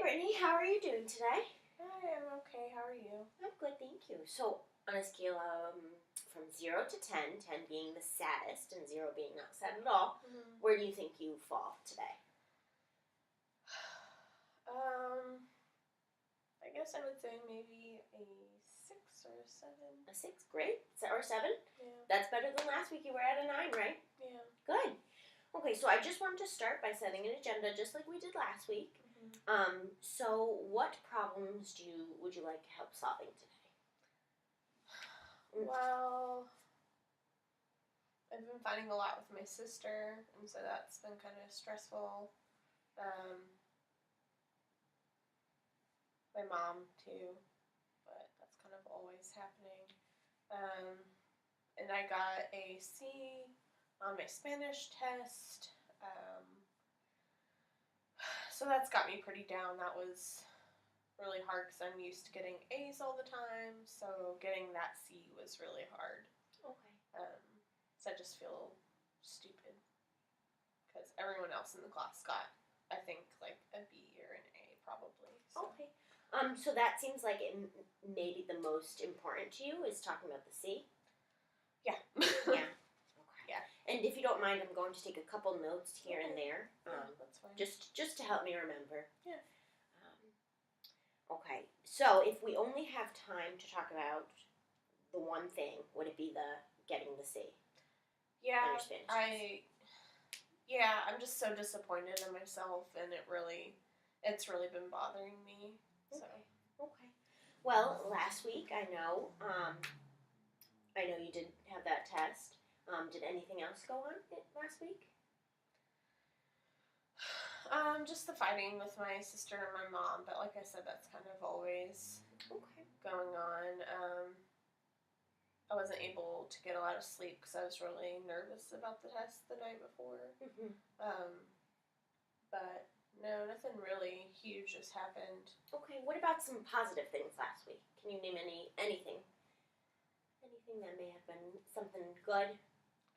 Brittany, how are you doing today? Hi, I'm okay. How are you? I'm good, thank you. So, on a scale from 0 to 10, 10 being the saddest and 0 being not sad at all, where do you think you fall today? I guess I would say maybe a 6 or a 7. A 6, great. Or 7? Yeah. That's better than last week. You were at a 9, right? Yeah. Good. Okay, so I just wanted to start by setting an agenda just like we did last week. So what problems would you like help solving today? Well, I've been fighting a lot with my sister, and so that's been kind of stressful. My mom, too, but that's kind of always happening. And I got a C on my Spanish test, so that's got me pretty down. That was really hard because I'm used to getting A's all the time, so getting that C was really hard. Okay. So I just feel stupid because everyone else in the class got, I think, like a B or an A probably. So. Okay. So that seems like it may be the most important to you is talking about the C? Yeah. Yeah. Okay. Yeah. And if you don't mind, I'm going to take a couple notes here and there. That's fine. Just to help me remember. Yeah. Okay. So if we only have time to talk about the one thing, would it be the getting the C? Yeah. On your Spanish test? I'm just so disappointed in myself, and it's really been bothering me. So. Okay. Well, last week I know you did have that test. Did anything else go on last week? Just the fighting with my sister and my mom, but like I said, that's kind of always going on. I wasn't able to get a lot of sleep because I was really nervous about the test the night before. But no, nothing really huge has happened. Okay, what about some positive things last week? Can you name anything? Anything that may have been something good?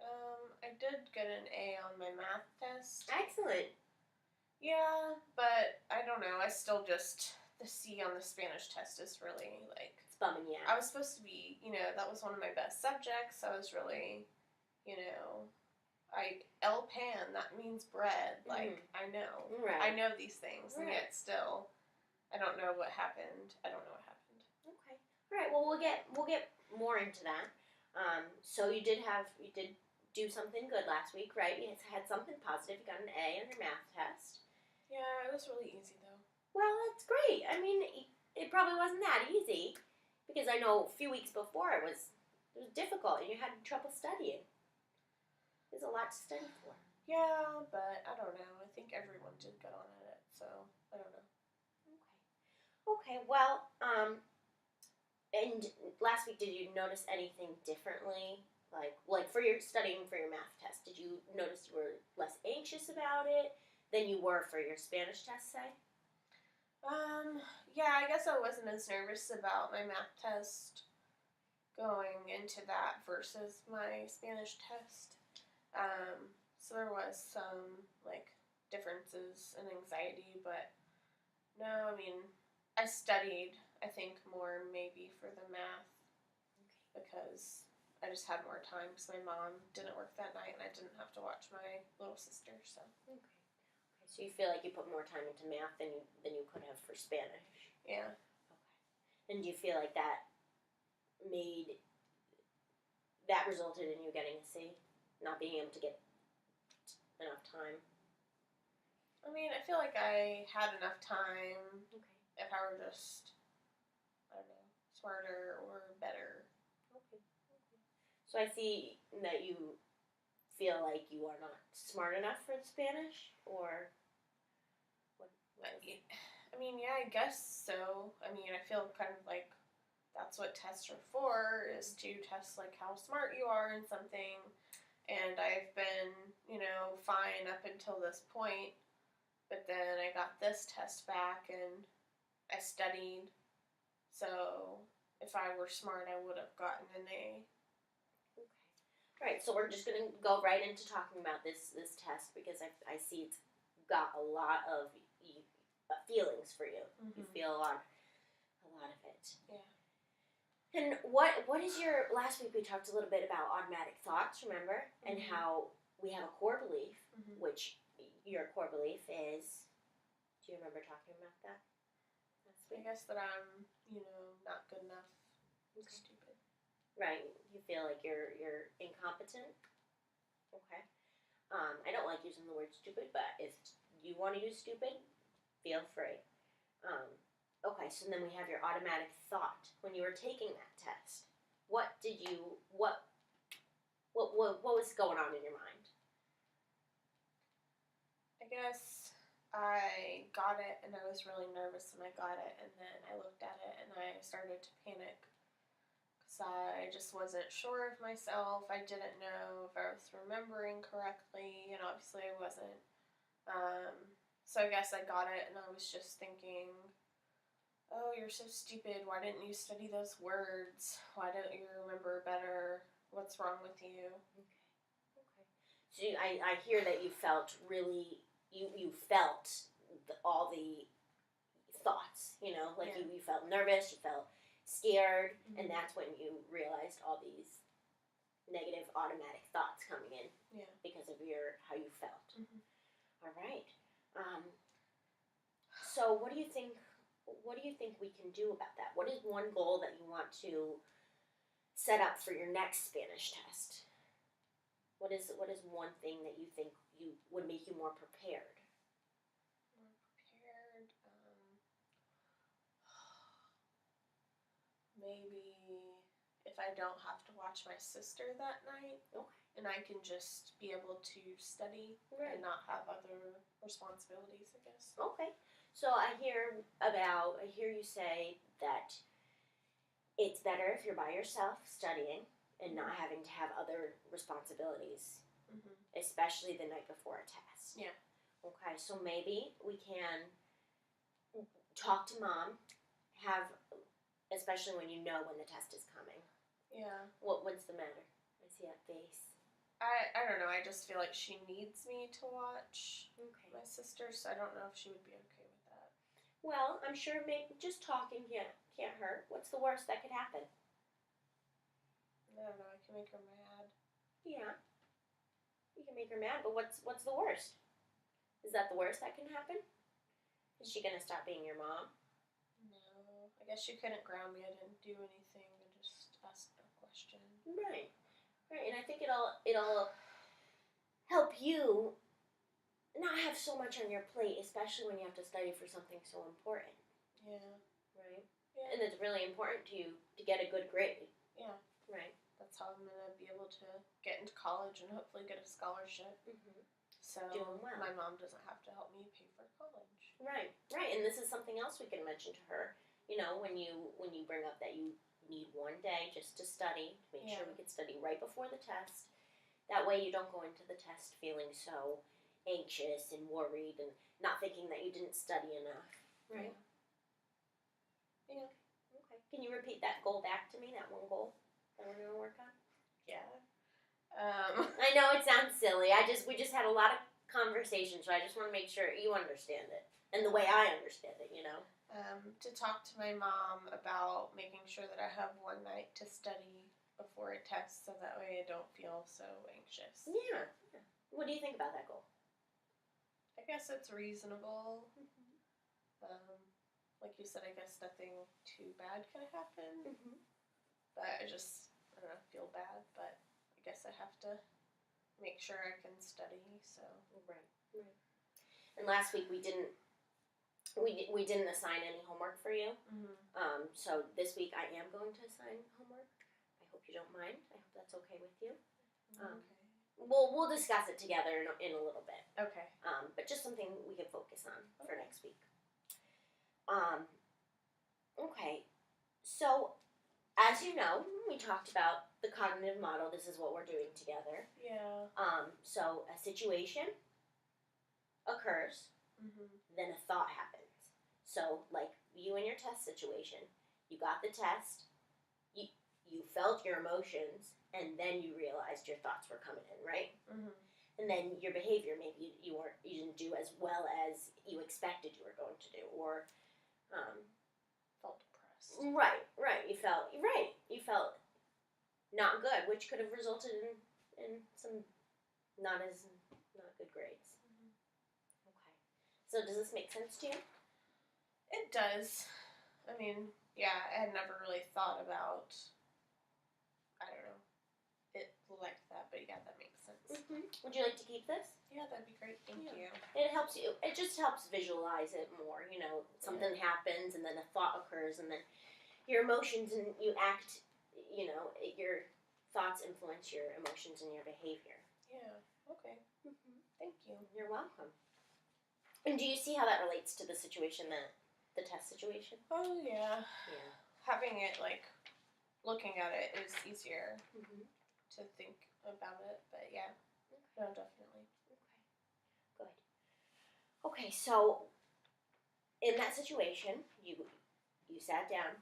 I did get an A on my math test. Excellent. Yeah, but I don't know. I still just, the C on the Spanish test is really, like... It's bumming you out. I was supposed to be, that was one of my best subjects. I was really, El pan, that means bread. Like, I know. Right. I know these things, and yet still, I don't know what happened. Okay. All right, well, we'll get more into that. So you did do something good last week, right? You had something positive. You got an A on your math test. Yeah, it was really easy, though. Well, that's great. I mean, it probably wasn't that easy, because I know a few weeks before it was difficult, and you had trouble studying. There's a lot to study for. Yeah, but I don't know. I think everyone did good on it, so I don't know. Okay, well, and last week, did you notice anything differently? Like for your studying for your math test, did you notice you were less anxious about it than you were for your Spanish test, say? Yeah, I guess I wasn't as nervous about my math test going into that versus my Spanish test. So there was some, differences in anxiety, but no, I mean, I studied, I think, more maybe for the math because I just had more time because my mom didn't work that night and I didn't have to watch my little sister, so. Okay. So you feel like you put more time into math than you could have for Spanish? Yeah. Okay. And do you feel like that resulted in you getting a C? Not being able to get enough time? I mean, I feel like I had enough time if I were just, I don't know, smarter or better. Okay. So I see that you feel like you are not smart enough for Spanish, or what? I mean, yeah, I guess so. I mean, I feel kind of like that's what tests are for, is to test, how smart you are in something. And I've been, fine up until this point. But then I got this test back, and I studied. So if I were smart, I would have gotten an A. Okay. All right, so we're just going to go right into talking about this test because I see it's got a lot of feelings for you. You Mhm. feel a lot of it. Yeah. And what is your, last week we talked a little bit about automatic thoughts, remember? And Mhm. how we have a core belief, Mhm. which your core belief is, do you remember talking about that last I week? guess that I'm, not good enough. Okay. Stupid. Right. You feel like you're incompetent? Okay. I don't like using the word stupid, but if you want to use stupid, feel free. Okay, so then we have your automatic thought. When you were taking that test, what was going on in your mind? I guess I got it and I was really nervous when I got it, and then I looked at it and I started to panic because I just wasn't sure of myself. I didn't know if I was remembering correctly, and obviously I wasn't. Um, so I guess I got it and I was just thinking, oh, you're so stupid. Why didn't you study those words? Why don't you remember better? What's wrong with you? Okay. So I hear that you felt really, you felt all the thoughts, like Yeah. you felt nervous, you felt scared, Mhm. and that's when you realized all these negative automatic thoughts coming in Yeah. because of how you felt. Mhm. All right. So what do you think? What do you think we can do about that? What is one goal that you want to set up for your next Spanish test? What is one thing that you think you would make you more prepared? More prepared. Maybe if I don't have to watch my sister that night, Okay. and I can just be able to study Right. and not have other responsibilities, I guess. Okay. So I hear you say that it's better if you're by yourself studying and not having to have other responsibilities, Mhm. especially the night before a test. Yeah. Okay, so maybe we can talk to mom, especially when you know when the test is coming. Yeah. What's the matter? I see that face. I don't know. I just feel like she needs me to watch Okay. my sister, so I don't know if she would be okay with that. Well, I'm sure just talking can't hurt. What's the worst that could happen? I don't know. I can make her mad. Yeah, you can make her mad, but what's the worst? Is that the worst that can happen? Is she gonna stop being your mom? No. I guess she couldn't ground me. I didn't do anything. I just asked her a question. Right, right. And I think it'll help you not have so much on your plate, especially when you have to study for something so important. Yeah. Right. Yeah. And it's really important to you to get a good grade. Yeah. Right. That's how I'm gonna be able to get into college and hopefully get a scholarship. Mm-hmm. So Doing well. my mom doesn't have to help me pay for college. Right, right. And this is something else we can mention to her. When you bring up that you need one day just to study, to make sure we can study right before the test. That way you don't go into the test feeling so anxious and worried and not thinking that you didn't study enough. Right? Yeah. Okay. Can you repeat that goal back to me, that one goal that we're going to work on? Yeah. I know it sounds silly. We just had a lot of conversation, so I just want to make sure you understand it. And the way I understand it, To talk to my mom about making sure that I have one night to study before a test so that way I don't feel so anxious. Yeah. What do you think about that goal? I guess it's reasonable. Like you said, I guess nothing too bad can happen. Mm-hmm. But I don't know, feel bad. But I guess I have to make sure I can study. So Right. And last week we didn't assign any homework for you. Mm-hmm. So this week I am going to assign homework. I hope you don't mind. I hope that's okay with you. Okay. We'll discuss it together in a little bit. Okay. But just something we can focus on for next week. Okay. So, as you know, we talked about the cognitive model. This is what we're doing together. Yeah. So a situation occurs, then a thought happens. So, like you in your test situation, you got the test, you felt your emotions, and then you realized your thoughts were coming in, right? Mm-hmm. and then your behavior, maybe you didn't do as well as you expected you were going to do, or Felt depressed. right, you felt not good, which could have resulted in some not good grades. Mm-hmm. Okay, so does this make sense to you? It does. I mean, yeah, I had never really thought about, I don't know, it like that, but yeah, that makes sense. Mm-hmm. Would you like to keep this? Yeah, that'd be great. Thank you. It helps you. It just helps visualize it more. You know, something happens, and then a thought occurs, and then your emotions and you act. You know, your thoughts influence your emotions and your behavior. Yeah. Okay. Mm-hmm. Thank you. You're welcome. And do you see how that relates to the situation the test situation? Oh yeah. Yeah. Having it looking at it is easier Mm-hmm. to think about it, but yeah, no, definitely. Okay. Good. Okay, so in that situation, you sat down.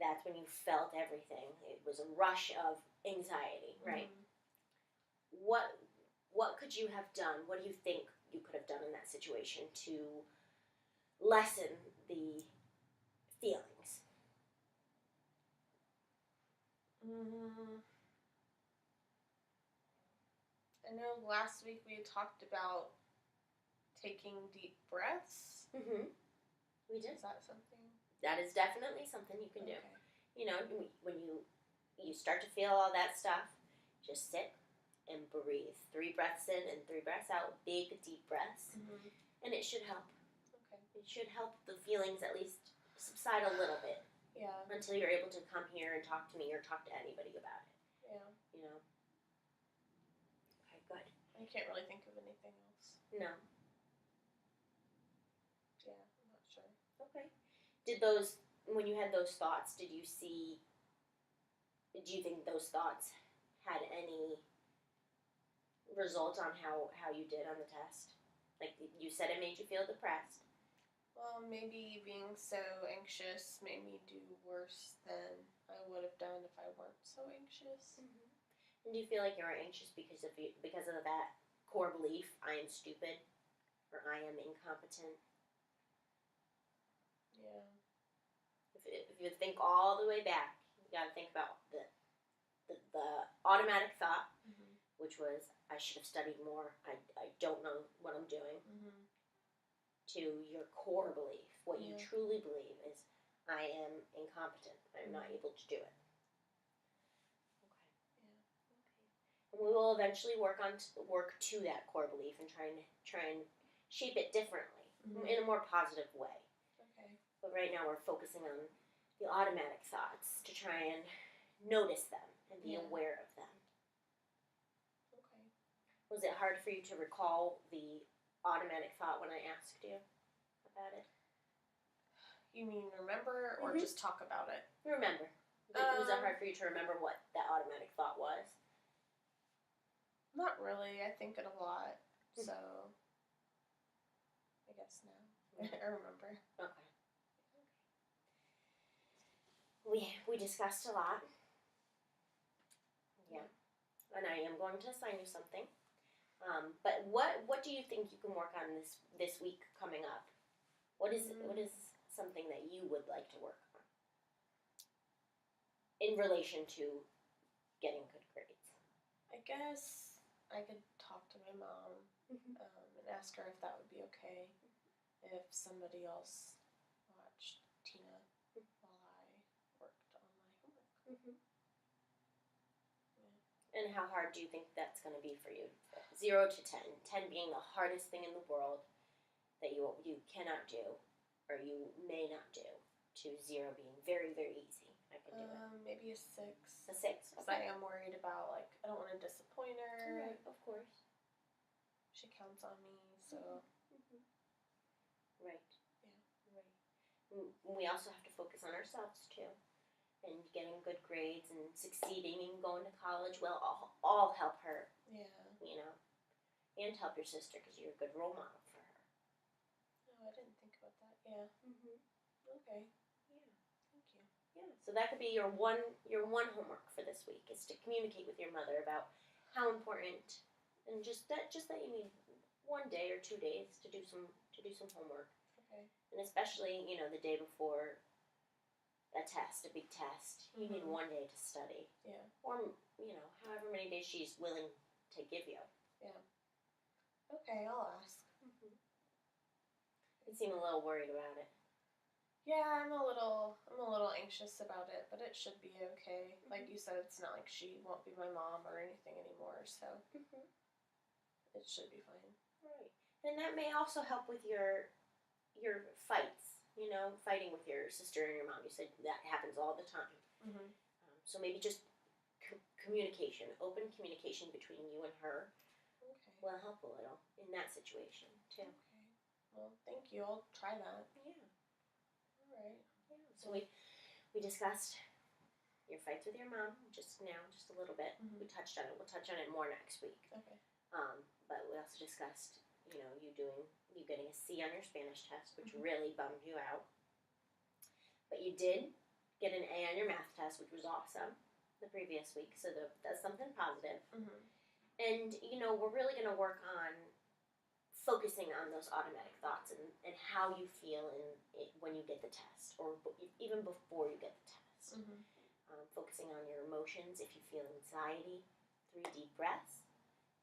That's when you felt everything. It was a rush of anxiety, right? Mm-hmm. What could you have done? What do you think you could have done in that situation to lessen the feelings? I know last week we talked about taking deep breaths. Mm-hmm. We did. Is that something? That is definitely something you can do. Okay. You know, when you start to feel all that stuff, just sit and breathe. 3 breaths in and 3 breaths out. Big, deep breaths. Mm-hmm. And it should help. Okay. It should help the feelings at least subside a little bit. Yeah. Until you're able to come here and talk to me or talk to anybody about it. Yeah. You know? Okay, good. I can't really think of anything else. No. Yeah, I'm not sure. Okay. When you had those thoughts, do you think those thoughts had any result on how you did on the test? Like you said, it made you feel depressed. Well, maybe being so anxious made me do worse than I would have done if I weren't so anxious. Mm-hmm. And do you feel like you were anxious because of that core belief, I am stupid, or I am incompetent? Yeah. If you think all the way back, you got to think about the automatic thought, which was, I should have studied more, I don't know what I'm doing, to your core belief. What you truly believe is, I am incompetent, I'm not able to do it. Okay. Yeah. Okay. And we will eventually work to that core belief and try and shape it differently, in a more positive way. Okay. But right now we're focusing on the automatic thoughts to try and notice them and be aware of them. Okay. Was it hard for you to recall the automatic thought when I asked you about it? You mean remember or just talk about it? Remember. Was it hard for you to remember what that automatic thought was? Not really. I think it a lot. So I guess now I remember. Okay. We discussed a lot. Yeah. And I am going to assign you something. But what do you think you can work on this week coming up? What is something that you would like to work on in relation to getting good grades? I guess I could talk to my mom and ask her if that would be okay if somebody else watched Tina while I worked on my homework. And how hard do you think that's going to be for you? 0 to 10. 10 being the hardest thing in the world that you cannot do or you may not do, to 0 being very, very easy. I can do it. Maybe a 6. A 6. Because I am worried about, I don't want to disappoint her. Right, of course. She counts on me, so. Right. Yeah. Right. We also have to focus on ourselves too, and getting good grades and succeeding and going to college. Will all help her. Yeah. You know, and help your sister because you're a good role model for her. No, I didn't think about that. Yeah. Okay. Yeah. Thank you. Yeah. So that could be your one homework for this week is to communicate with your mother about how important and just that you need 1 day or 2 days to do some homework, Okay. and especially the day before a test, a big test, you need 1 day to study. Yeah. Or however many days she's willing to give you. Yeah. Okay, I'll ask. You seem a little worried about it. Yeah, I'm a little anxious about it, but it should be okay. Like you said, it's not like she won't be my mom or anything anymore, so it should be fine. Right. And that may also help with your fights. Fighting with your sister and your mom. You said that happens all the time. So maybe just communication, open communication between you and her will help a little in that situation too. Okay. Well, thank you. I'll try that. Yeah. All right. Yeah. So we discussed your fights with your mom just a little bit. We touched on it. We'll touch on it more next week. Okay. But we also discussed, you getting a C on your Spanish test, which really bummed you out. But you did get an A on your math test, which was awesome the previous week. So that's something positive. And, we're really going to work on focusing on those automatic thoughts and how you feel when you get the test, or even before you get the test. Focusing on your emotions. If you feel anxiety, 3 deep breaths.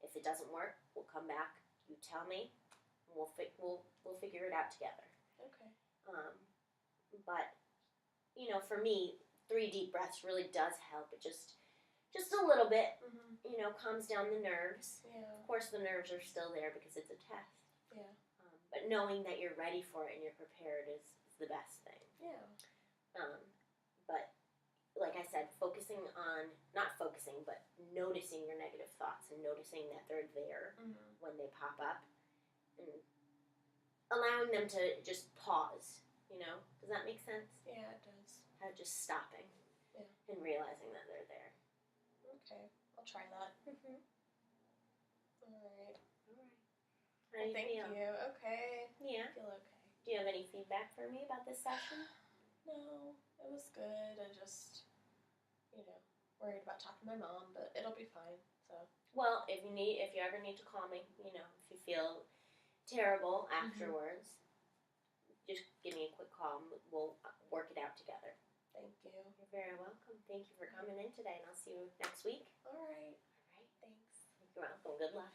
If it doesn't work, we'll come back. You tell me. We'll figure it out together. Okay. But for me, 3 deep breaths really does help. It just a little bit, calms down the nerves. Yeah. Of course, the nerves are still there because it's a test. Yeah. But knowing that you're ready for it and you're prepared is the best thing. Yeah. But like I said, but noticing your negative thoughts and noticing that they're there when they pop up, and allowing them to just pause. Does that make sense? Yeah, it does. How just stopping and realizing that they're there. Okay, I'll try that. All right. How do you Thank feel? you. Okay. Yeah. I feel okay. Do you have any feedback for me about this session? No, it was good. I just, worried about talking to my mom, but it'll be fine. So. Well, if you ever need to call me, if you feel terrible afterwards, just give me a quick call and we'll work it out together. Thank you. You're very welcome. Thank you for coming in today, and I'll see you next week. All right. All right. Thanks. You're welcome. Good luck.